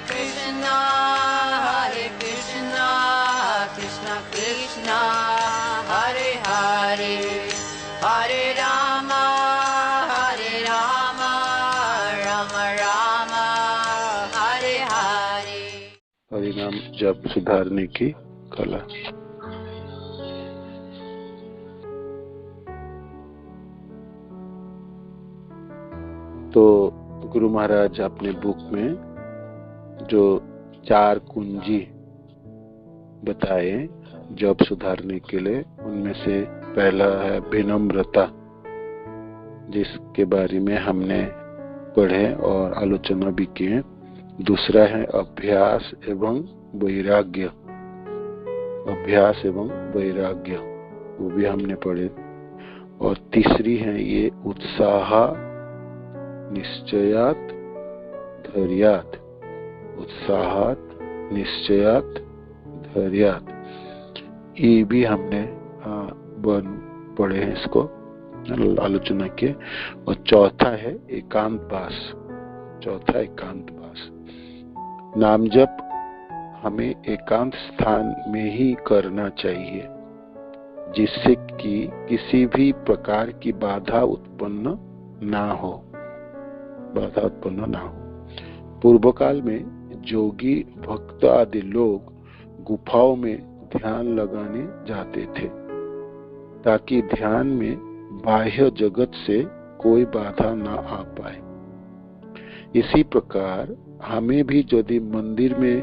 Krishna Krishna Krishna Hare Hare Hare Rama Rama Rama Hare Hare। हरिनाम जप सुधारने की कला। तो गुरु महाराज अपने बुक में जो 4 कुंजी बताए जप सुधारने के लिए, उनमें से पहला है विनम्रता, जिसके बारे में हमने पढ़े और आलोचना भी किए। दूसरा है अभ्यास एवं वैराग्य, अभ्यास एवं वैराग्य, वो भी हमने पढ़े। और तीसरी है ये उत्साह निश्चयात धैर्यात, उत्साहात निश्चयात धैर्यात, ये भी हमने पढ़े हैं, इसको आलोचना किए। और चौथा है एकांतवास, चौथा एकांतवास। नाम जप हमें एकांत स्थान में ही करना चाहिए, जिससे कि किसी भी प्रकार की बाधा उत्पन्न ना हो, बाधा उत्पन्न ना हो। पूर्व काल में जोगी भक्त आदि लोग गुफाओं में ध्यान लगाने जाते थे, ताकि ध्यान में बाह्य जगत से कोई बाधा ना आ पाए। इसी प्रकार हमें भी यदि मंदिर में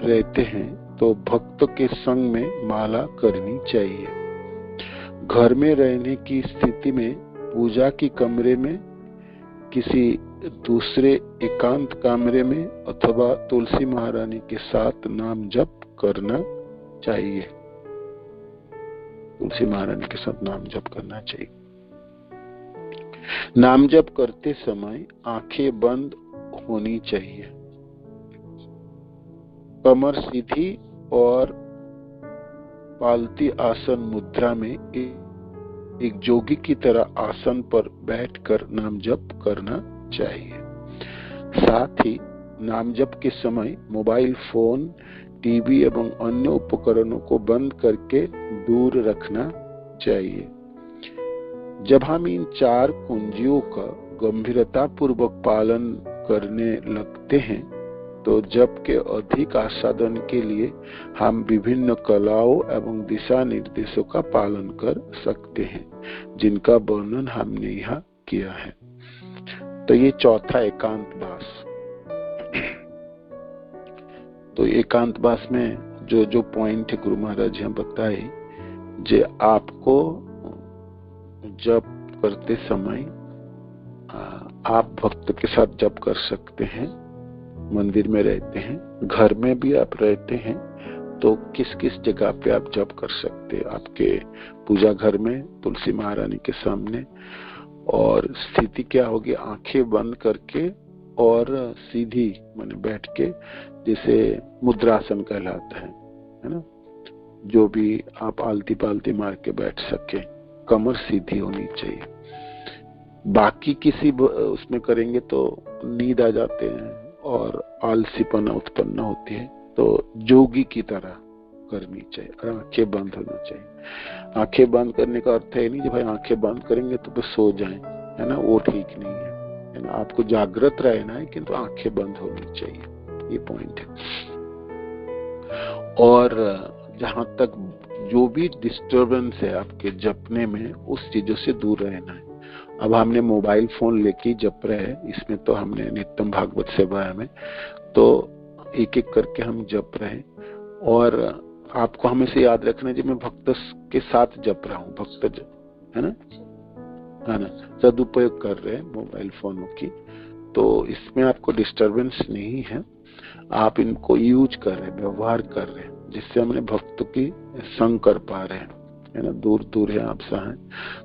रहते हैं तो भक्त के संग में माला करनी चाहिए। घर में रहने की स्थिति में पूजा की कमरे में, किसी दूसरे एकांत कमरे में अथवा तुलसी महारानी के साथ नाम जप करना चाहिए, तुलसी महारानी के साथ नाम जप करना चाहिए। नाम जप करते समय आंखें बंद होनी चाहिए, कमर सीधी और पालती आसन मुद्रा में एक जोगी की तरह आसन पर बैठकर नाम जप करना चाहिए। साथ ही नाम जप के समय मोबाइल फोन, टीवी एवं अन्य उपकरणों को बंद करके दूर रखना चाहिए। जब हम इन 4 कुंजियों का गंभीरता पूर्वक पालन करने लगते हैं तो जप के अधिक आस्वादन के लिए हम विभिन्न कलाओं एवं दिशा निर्देशों का पालन कर सकते हैं, जिनका वर्णन हमने यहाँ किया है। तो ये चौथा एकांतवास। तो एकांतवास में जो जो पॉइंट है गुरु महाराज यहाँ बताए, जे आपको जप करते समय आप भक्त के साथ जप कर सकते हैं, मंदिर में रहते हैं, घर में भी आप रहते हैं, तो किस किस जगह पे आप जप कर सकते हैं? आपके पूजा घर में तुलसी महारानी के सामने। और स्थिति क्या होगी? आंखें बंद करके और सीधी माने बैठ के, जैसे मुद्रासन कहलाता है ना, जो भी आप आलती पालती मार के बैठ सके, कमर सीधी होनी चाहिए। बाकी किसी उसमें करेंगे तो नींद आ जाते हैं और आलसीपना उत्पन्न होती है, तो जोगी की तरह करनी चाहिए और आंखें बंद होना चाहिए। आंखें बंद करने का अर्थ है नहीं कि भाई आंखें बंद करेंगे तो बस सो जाएं, है ना, वो ठीक नहीं है ना। आपको जागृत रहना है, किंतु आंखें बंद होनी चाहिए, ये पॉइंट है। और जहां तक जो भी डिस्टर्बेंस है आपके जपने में, उस चीजों से दूर रहना है। अब हमने मोबाइल फोन लेके जप रहे हैं, इसमें तो हमने नित्यम भागवत सेवा में तो एक एक करके हम जप रहे हैं। और आपको हमेशा याद रखना है, मैं भक्त के साथ जप रहा हूँ, भक्त है ना, सदुपयोग कर रहे हैं मोबाइल फोनों की, तो इसमें आपको डिस्टरबेंस नहीं है। आप इनको यूज कर रहे हैं, व्यवहार कर रहे हैं, जिससे हमने भक्त की संग कर पा रहे हैं, है ना। दूर दूर है आप हैं,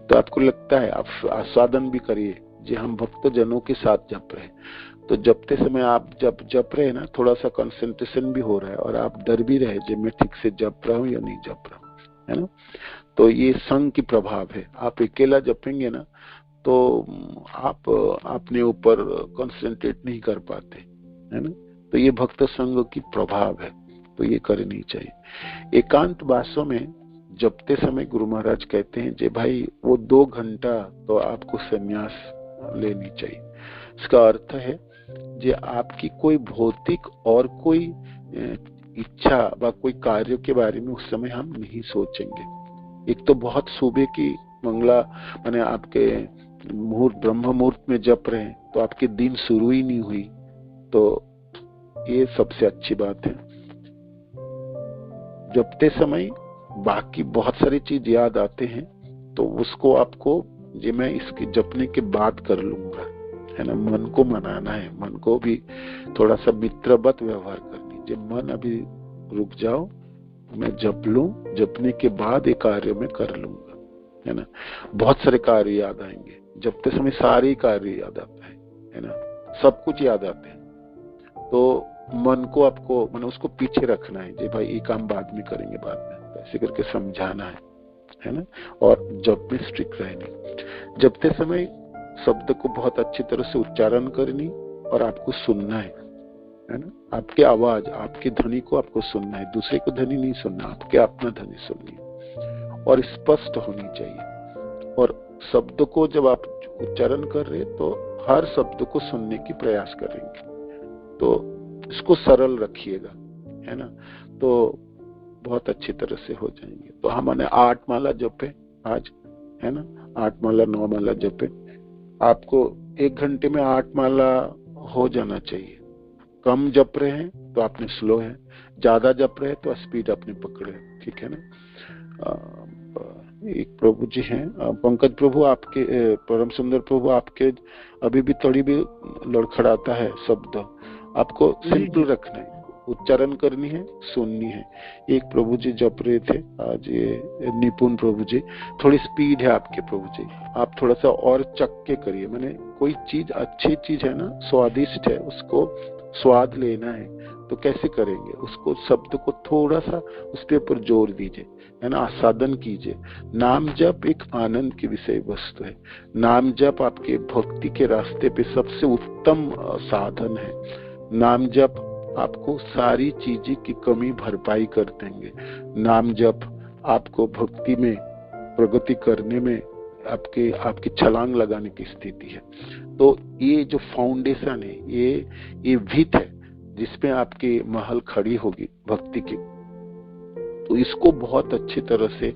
तो आपको लगता है, आप आस्वादन भी करिए जी हम भक्त जनों के साथ जप रहे हैं। तो जपते समय आप जब जप रहे हैं ना, थोड़ा सा कंसंट्रेशन भी हो रहा है और आप डर भी रहे जो मैं ठीक से जप रहा हूँ या नहीं जप रहा हूँ, है ना। तो ये संग की प्रभाव है। आप अकेला जपेंगे ना तो आप अपने ऊपर कंसंट्रेट नहीं कर पाते, है ना। तो ये भक्त संग की प्रभाव है, तो ये करनी चाहिए। एकांत वासों में जपते समय गुरु महाराज कहते हैं जे भाई वो 2 घंटा तो आपको संन्यास लेनी चाहिए। इसका अर्थ है जे आपकी कोई भौतिक और कोई इच्छा व कोई कार्य के बारे में उस समय हम नहीं सोचेंगे। एक तो बहुत सुबह की मंगला माने आपके मुहूर्त ब्रह्म मुहूर्त में जप रहे हैं तो आपके दिन शुरू ही नहीं हुई, तो ये सबसे अच्छी बात है। जपते समय बाकी बहुत सारी चीज याद आते हैं तो उसको आपको जे मैं इसके जपने के बाद कर लूंगा, है ना। मन को मनाना है, मन को भी थोड़ा सा मित्रवत व्यवहार करनी। जब मन अभी रुक जाओ, मैं जप लूं, जपने के बाद एक कार्य में कर लूंगा, है ना। बहुत सारे कार्य याद आएंगे जपते समय, सारे कार्य याद आता है ना, सब कुछ याद आते हैं। तो मन को आपको मतलब उसको पीछे रखना है, जे भाई ये काम बाद में करेंगे, बाद में ऐसे करके समझाना है ना। और जप में स्ट्रिक्ट रहनी। जपते समय शब्द को बहुत अच्छी तरह से उच्चारण करनी और आपको सुनना है ना। आपकी आवाज, आपकी ध्वनि को आपको सुनना है, दूसरे को ध्वनि नहीं सुनना, आपके अपना ध्वनि सुननी है और स्पष्ट होनी चाहिए। और शब्द को जब आप उच्चारण कर रहे तो हर शब्द को सुनने की प्रयास करेंगे, तो इसको सरल रखिएगा, है ना, तो बहुत अच्छी तरह से हो जाएंगे। तो हमने 8 माला जपे आज, है ना, 8 माला 9 माला जपे। आपको 1 घंटे में 8 माला हो जाना चाहिए। कम जप रहे हैं तो आपने स्लो है, ज्यादा जप रहे हैं तो स्पीड अपने पकड़े, ठीक है ना। एक प्रभु जी हैं, पंकज प्रभु आपके, परम सुंदर प्रभु आपके अभी भी थोड़ी भी लड़खड़ाता है शब्द, आपको सिंपल रखना है, उच्चारण करनी है, सुननी है। एक प्रभु जी जप रहे थे आज, ये निपुण प्रभु जी, थोड़ी स्पीड है आपके प्रभु जी, आप थोड़ा सा और चक्के करिए। मैंने कोई चीज अच्छी चीज है ना, स्वादिष्ट है, उसको स्वाद लेना है तो कैसे करेंगे, उसको शब्द को थोड़ा सा उसके ऊपर जोर दीजिए, है ना, आस्वादन कीजिए। नाम जप एक आनंद की विषय वस्तु है। नाम जप आपके भक्ति के रास्ते पे सबसे उत्तम साधन है। नाम जप आपको सारी चीजें की कमी भरपाई कर देंगे। नाम जप आपको भक्ति में प्रगति करने में आपकी छलांग लगाने की स्थिति है। तो ये जो फाउंडेशन है, ये भित है जिसमें आपकी महल खड़ी होगी भक्ति की। तो इसको बहुत अच्छी तरह से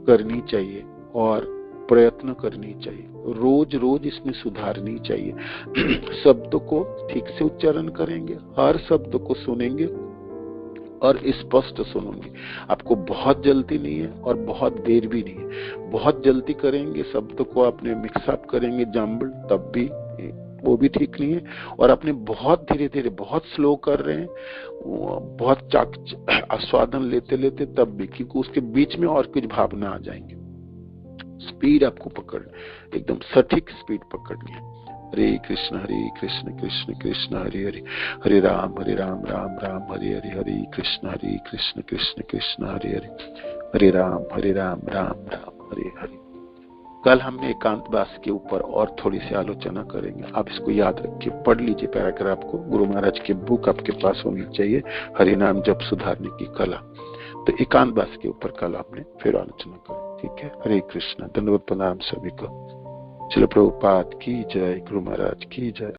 करनी चाहिए और प्रयत्न करनी चाहिए, रोज रोज इसमें सुधारनी चाहिए। शब्द को ठीक से उच्चारण करेंगे, हर शब्द को सुनेंगे और स्पष्ट सुनेंगे। आपको बहुत जल्दी नहीं है और बहुत देर भी नहीं है। बहुत जल्दी करेंगे, शब्द को अपने मिक्सअप करेंगे जम्बल, तब भी वो भी ठीक नहीं है। और अपने बहुत धीरे धीरे बहुत स्लो कर रहे हैं, बहुत आस्वादन लेते लेते, तब भी, क्योंकि उसके बीच में और कुछ भावना आ जाएंगे। स्पीड आपको पकड़, एकदम सटीक स्पीड पकड़नी है। हरे कृष्ण कृष्ण कृष्ण हरे हरे, हरे राम राम राम हरे हरे, हरे कृष्ण कृष्ण कृष्ण हरे हरे, हरे राम राम राम हरे हरे। कल हमने एकांतवास के ऊपर और थोड़ी सी आलोचना करेंगे। आप इसको याद रखिए, पढ़ लीजिए पैराग्राफ को। गुरु महाराज की बुक आपके पास होनी चाहिए, हरि नाम जप सुधारने की कला। तो एकांतवास के ऊपर कल आपने फिर आलोचना करें, ठीक है। हरे कृष्ण, धन्यवाद, प्रणाम सभी को। श्रील प्रभुपाद की जय, गुरु महाराज की जय।